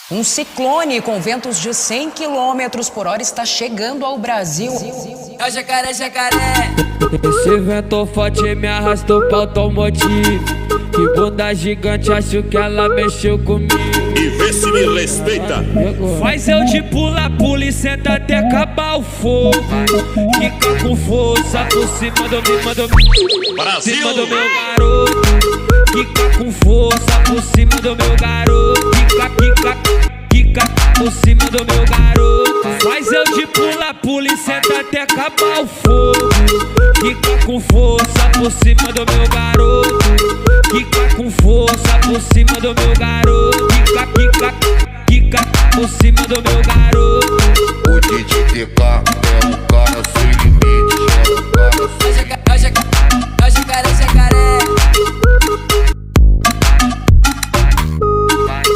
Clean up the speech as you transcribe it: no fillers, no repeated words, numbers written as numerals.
Um ciclone com ventos de 100 km por hora está chegando ao Brasil. É o jacaré, jacaré. Esse vento forte me arrastou pra automotivo. Que bunda gigante, acho que ela mexeu comigo. E vê se me respeita. Faz eu de pula, pula e senta até acabar o fogo. Quica com força por cima do Brasil. cima do meu garoto. Quica com força por cima do meu garoto. Quica por cima do meu garoto. Faz eu de pula, pula e senta até acabar o fogo. Quica com força por cima do meu garoto. Quica com força por cima do meu garoto.